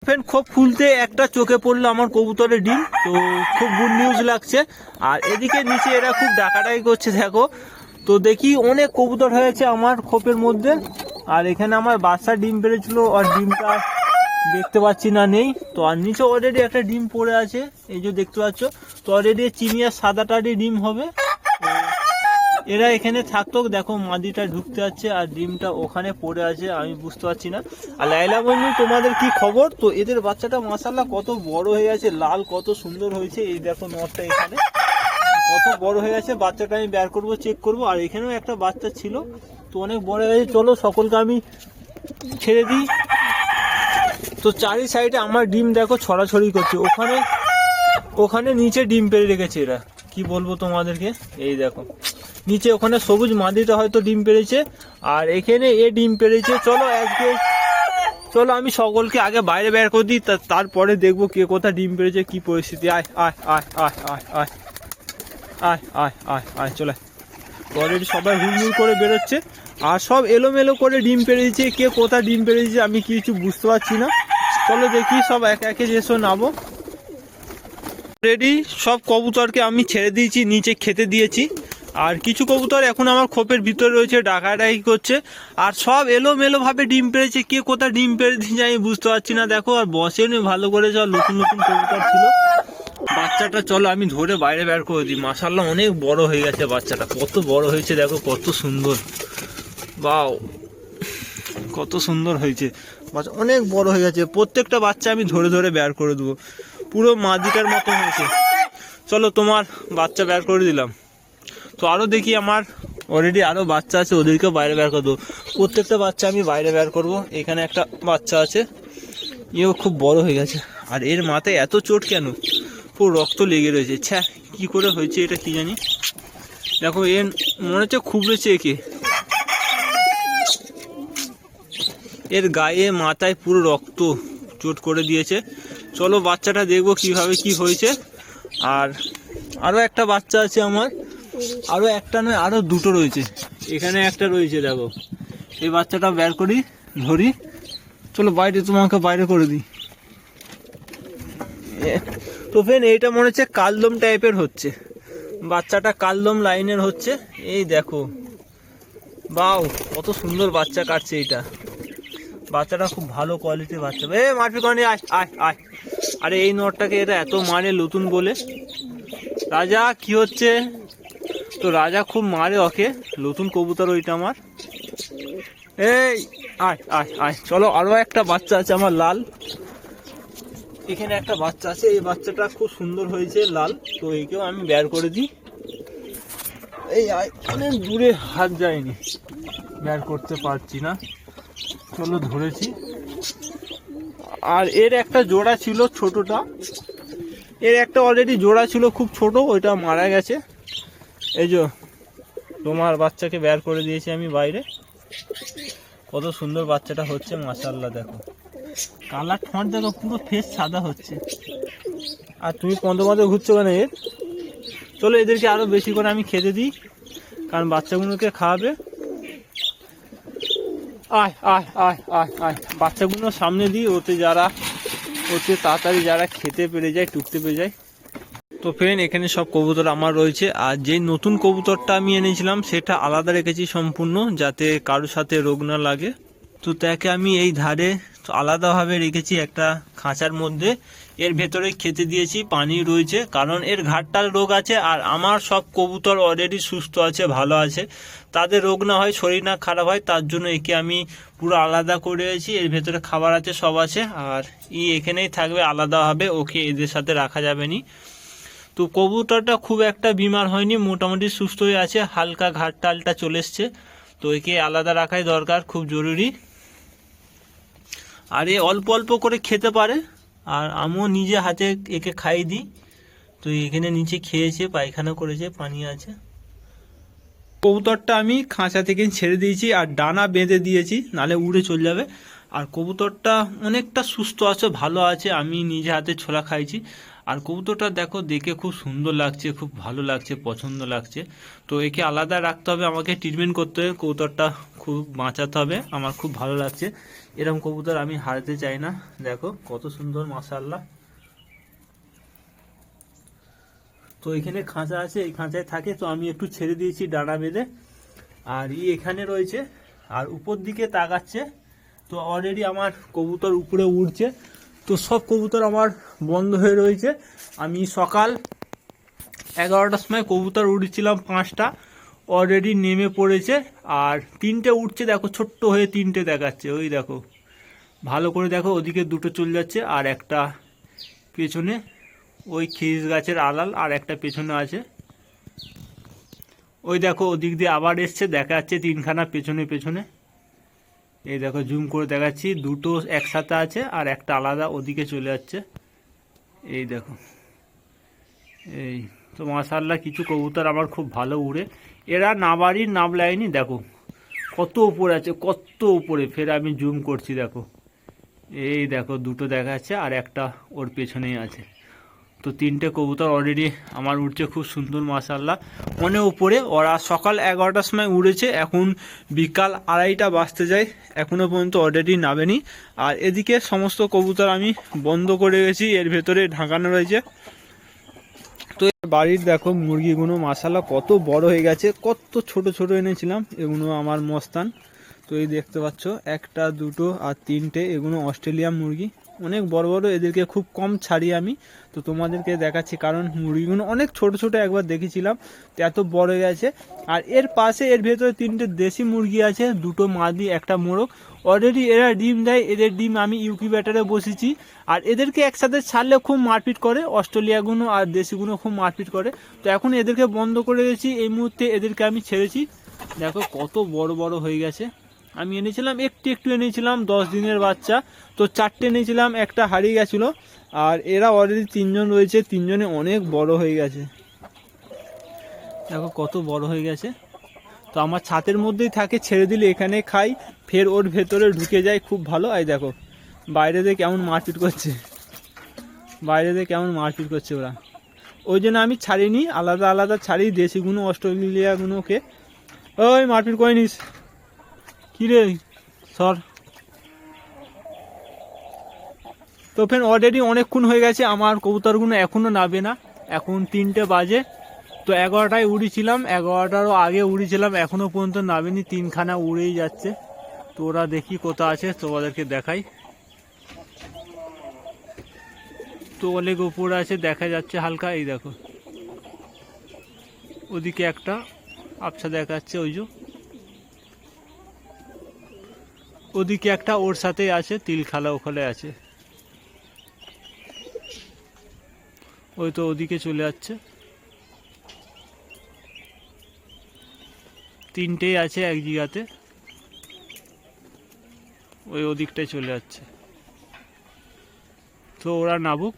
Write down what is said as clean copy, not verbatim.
Friend খুব খুলতে একটা চোখে পড়লো আমার কবুতরের ডিম, তো খুব গুড নিউজ লাগছে। আর এদিকে নিচে এরা খুব ডাকাডাকি করছে দেখো। তো দেখি অনেক কবুতর হয়েছে আমার খোপের মধ্যে। আর এখানে আমার বাচ্চা ডিম পেড়েছিল, আর ডিমটা দেখতে পাচ্ছি না, নেই। তো আর নিচে অলরেডি একটা ডিম পড়ে আছে, এই যে দেখতে পাচ্ছ। তো অলরেডি চিনিয়া সাদাটারই ডিম হবে। এরা এখানে থাকতো, দেখো মাদিটা ঢুকতে যাচ্ছে আর ডিমটা ওখানে পড়ে আছে, আমি বুঝতে পারছি না। আর লাইলা বন্ধু, তোমাদের কি খবর? তো এদের বাচ্চাটা মাশাআল্লাহ কত বড় হয়ে গেছে, লাল কত সুন্দর হয়েছে। এই দেখো নটটা এখানে কত বড় হয়ে গেছে। বাচ্চাটা আমি বের করবো, চেক করবো। আর এখানেও একটা বাচ্চা ছিল, তো অনেক বড় হয়ে গেছে। চলো সকলকে আমি ছেড়ে দিই। তো চারি সাইডে আমার ডিম দেখো ছড়াছড়ি করছে। ওখানে নিচে ডিম পেড়ে রেখেছে এরা, কি বলবো তোমাদেরকে। এই দেখো নিচে ওখানে সবুজ মাদিটা হয়তো ডিম পেড়েছে, আর এখানে এ ডিম পেড়েছে। চলো আমি সকলকে আগে বাইরে বের করে দিই, তারপরে দেখবো কে কোথায় ডিম পেড়েছে, কি পরিস্থিতি। আয় আয় আয় আয় আয় আয় আয় আয় আয় আয় চলে। অলরেডি সবাই হুড়মুড় করে বেরোচ্ছে, আর সব এলোমেলো করে ডিম পেড়েছে। কে কোথায় ডিম পেড়েছে আমি কিছু বুঝতে পারছি না। চলো দেখি, সব একে একে যেসব নামো। রেডি, সব কবুতরকে আমি ছেড়ে দিয়েছি, নিচে খেতে দিয়েছি। আর কিছু কবুতর এখন আমার খোপের ভিতরে রয়েছে, ডাকাডাকি করছে। আর সব এলোমেলো ভাবে ডিম পেড়েছে, কে কোথায় ডিম পেড়ে দিয়েছে আমি বুঝতে পারছি না। দেখো আর বসেনি ভালো করে, সব নতুন নতুন কবুতর ছিল। বাচ্চাটা চলো আমি ধরে বাইরে বের করে দিই। মাশাআল্লাহ অনেক বড় হয়ে গেছে বাচ্চাটা, কত বড় হয়েছে দেখো, কত সুন্দর। বাও, কত সুন্দর হয়েছে বাচ্চা, অনেক বড় হয়ে গেছে। প্রত্যেকটা বাচ্চা আমি ধরে ধরে বের করে দেবো, পুরো মাদিটার মতো হয়েছে। চলো তোমার বাচ্চা বের করে দিলাম। তো আরও দেখি আমার অলরেডি আরও বাচ্চা আছে, ওদেরকেও বাইরে বের করে দেবো। প্রত্যেকটা বাচ্চা আমি বাইরে বের করব। এখানে একটা বাচ্চা আছে, এও খুব বড় হয়ে গেছে। আর এর মাথায় এত চোট কেন, পুরো রক্ত লেগে রয়েছে। ছ্যা, কি করে হয়েছে এটা কি জানি। দেখো এর মনে হচ্ছে খুবড়েছে একে, এর গায়ে মাথায় পুরো রক্ত চোট করে দিয়েছে। চলো বাচ্চাটা দেখবো কিভাবে কি হয়েছে। আর আরও একটা বাচ্চা আছে আমার, আরও একটা নয় আরও দুটো রয়েছে। এখানে একটা রয়েছে দেখো, এই বাচ্চাটা বের করি, ধরি। চলো বাইরে, তোমাকে বাইরে করে দিই। তো ফ্রেন্ড এইটা মনে হচ্ছে কালদম টাইপের হচ্ছে, বাচ্চাটা কালদম লাইনের হচ্ছে। এই দেখো, বাও কত সুন্দর বাচ্চা কাটছে এইটা। বাচ্চাটা খুব ভালো কোয়ালিটির বাচ্চা। মারপি করি, আয় আয় আয়। আরে এই নটটাকে এটা এত মানে নতুন বলে। রাজা কি হচ্ছে? তো রাজা খুব মারে ওকে, নতুন কবুতর ওইটা আমার। এই আয় আয় আয়। চলো আরও একটা বাচ্চা আছে আমার লাল, এখানে একটা বাচ্চা আছে। এই বাচ্চাটা খুব সুন্দর হয়েছে লাল, তো এইকেও আমি বের করে দিই। এই অনেক দূরে হাত যায়নি, বের করতে পারছি না। চলো ধরেছি। আর এর একটা জোড়া ছিল ছোটটা, এর একটা অলরেডি জোড়া ছিল খুব ছোট, ওইটা মারা গেছে। এই যে তোমার বাচ্চাকে বের করে দিয়েছি আমি বাইরে। কত সুন্দর বাচ্চাটা হচ্ছে মাশাআল্লাহ। দেখো কালার ঠোঁট দেখো, পুরো ফেস সাদা হচ্ছে। আর তুমি পন্দে ঘুরছো কেন এর? চলো এদেরকে আরো বেশি করে আমি খেতে দিই, কারণ বাচ্চাগুলোকে খাওয়াবে। আয় আয় আয় আয় আয়। বাচ্চাগুলো সামনে দিই, ওতে তাড়াতাড়ি যারা খেতে পেরে যায়, টুকতে পেরে যায়। তো ফ্রেন্ড এখানে সব কবুতর আমার রয়েছে। আর যে নতুন কবুতরটা আমি এনেছিলাম সেটা আলাদা রেখেছি সম্পূর্ণ, যাতে কারোর সাথে রোগ না লাগে। তো তাকে আমি এই ধারে আলাদাভাবে রেখেছি একটা খাঁচার মধ্যে। এর ভেতরে খেতে দিয়েছি, পানি রয়েছে, কারণ এর ঘাটটার রোগ আছে। আর আমার সব কবুতর অলরেডি সুস্থ আছে, ভালো আছে, তাদের রোগ না হয়, শরীর না খারাপ হয়, তার জন্য একে আমি পুরো আলাদা করে রেখেছি। এর ভেতরে খাবার আছে, সব আছে। আর এখানেই থাকবে আলাদাভাবে, ওকে এদের সাথে রাখা যাবে না। তো কবুতরটা খুব একটা বিমার হয়নি, মোটামুটি সুস্থ হয়ে আছে, হালকা ঘাটটালটা চলে এসছে। তো একে আলাদা রাখাই দরকার, খুব জরুরি। আর এ অল্প অল্প করে খেতে পারে, আর আমিও নিজে হাতে একে খাইয়ে দিই। তো এখানে নিচে খেয়েছে, পায়খানা করেছে, পানি আছে। কবুতরটা আমি খাঁচা থেকে ছেড়ে দিয়েছি, আর ডানা বেঁধে দিয়েছি, নালে উড়ে চলে যাবে। আর কবুতরটা অনেকটা সুস্থ আছে, ভালো আছে, আমি নিজে হাতে ছোলা খাইছি। আর কবুতরটা দেখো, দেখে খুব সুন্দর লাগছে, খুব ভালো লাগছে, পছন্দ লাগছে। তো একে আলাদা রাখতে হবে, আমাকে ট্রিটমেন্ট করতে হবে, কবুতরটা খুব বাঁচাতে হবে, আমার খুব ভালো লাগছে। এরকম কবুতর আমি হারাতে চাই না। দেখো কত সুন্দর মাশাআল্লাহ। তো এখানে খাঁচা আছে, এই খাঁচায় থাকে, তো আমি একটু ছেড়ে দিয়েছি ডানা বেঁধে। আর এখানে রয়েছে আর উপর দিকে তাকাচ্ছে। তো অলরেডি আমার কবুতর উপরে উড়ছে। তো সব কবুতর আমার বন্ধ হয়ে রয়েছে। আমি সকাল 11টার সময় কবুতর উড়েছিলাম 5টা, অলরেডি নেমে পড়েছে। আর 3টে উঠছে, দেখো ছোট্ট হয়ে 3টে দেখাচ্ছে, ওই দেখো ভালো করে দেখো, ওদিকে 2টো চলে যাচ্ছে আর একটা পেছনে ওই খিস গাছের আড়াল, আর একটা পেছনে আছে। ওই দেখো ওদিক দিয়ে আবার এসছে, দেখা যাচ্ছে 3খানা পেছনে পেছনে। এই দেখো জুম করে দেখাচ্ছি, 2টো একসাথে আছে আর একটা আলাদা ওদিকে চলে যাচ্ছে। এই দেখো, এই তো মাশাআল্লাহ কিছু কবুতর আমার খুব ভালো উড়ে। এরা নাবাড়ির নাবলায়নি, দেখো কত উপরে আছে, কত উপরে। ফের আমি জুম করছি, দেখো এই দেখো 2টো দেখা যাচ্ছে আর একটা ওর পেছনেই আছে। তো 3টে কবুতর অলরেডি আমার উড়ছে খুব সুন্দর মাশাআল্লাহ, অনেক উপরে। ওরা সকাল 11টার সময় উড়েছে, এখন বিকাল 2:30 বাজতে যায়, এখনও পর্যন্ত অলরেডি নামেনি। আর এদিকে সমস্ত কবুতর আমি বন্ধ করে গেছি, এর ভেতরে ঢাকানো রয়েছে। তো বাড়ির দেখো মুরগিগুলো মাশাআল্লাহ কত বড় হয়ে গেছে, কত ছোট ছোট এনেছিলাম, এগুলো আমার মস্তান। তো এই দেখতে পাচ্ছ 1টা 2টো আর 3টে, এগুলো অস্ট্রেলিয়ান মুরগি, অনেক বড় বড়। এদেরকে খুব কম ছাড়ি আমি, তো তোমাদেরকে দেখাচ্ছি, কারণ মুরগিগুলো অনেক ছোট ছোট একবার দেখেছিলাম, তো এত বড় হয়ে গেছে। আর এর পাশে এর ভেতরে 3টে দেশি মুরগি আছে, 2টো মাদি একটা মোরগ। অলরেডি এরা ডিম দেয়, এদের ডিম আমি ইউকিউবেটারে বসেছি। আর এদেরকে একসাথে ছাড়লে খুব মারপিট করে, অস্ট্রেলিয়াগুলো আর দেশিগুলো খুব মারপিট করে। তো এখন এদেরকে বন্ধ করে গেছি, এই মুহূর্তে এদেরকে আমি ছেড়েছি। দেখো কত বড় বড় হয়ে গেছে। আমি এনেছিলাম একটু একটু এনেছিলাম, 10 দিনের বাচ্চা। তো 4টে এনেছিলাম, একটা হারিয়ে গেছিলো। আর এরা অলরেডি 3জন রয়েছে, 3জনে অনেক বড় হয়ে গেছে, দেখো কত বড় হয়ে গেছে। তো আমার ছাতের মধ্যেই থাকে, ছেড়ে দিলে এখানে খাই, ফের ওর ভেতরে ঢুকে যায়, খুব ভালো। এই দেখো বাইরে দিয়ে কেমন মারপিট করছে, বাইরে দিয়ে কেমন মারপিট করছে ওরা। ওই জন্য আমি ছাড়িনি, আলাদা আলাদা ছাড়ি, দেশিগুলো অস্ট্রেলিয়াগুলোকে। ওই মারপিট করে নিস কিরে, সর। তো ফের অলরেডি অনেকক্ষণ হয়ে গেছে, আমার কবুতরগুলো এখনও নাবে না। এখন 3টে বাজে। তো 11টায় উড়েছিলাম, 11টারও আগে উড়েছিলাম, এখনও পর্যন্ত নাবেনি, 3খানা উড়েই যাচ্ছে। তো ওরা দেখি কোথা আছে, তোমাদেরকে দেখাই। তো অনেক উপরে আছে, দেখা যাচ্ছে হালকা, এই দেখো ওদিকে একটা আবছা দেখাচ্ছে, ওই যে ওদিকে একটা ওর সাথেই আছে, তিলখালা ওখানে আছে, ওই তো ওদিকে চলে যাচ্ছে। 3টেই আছে এক জায়গাতে, ওই ওদিকটায় চলে যাচ্ছে। তো ওরা নাবুক।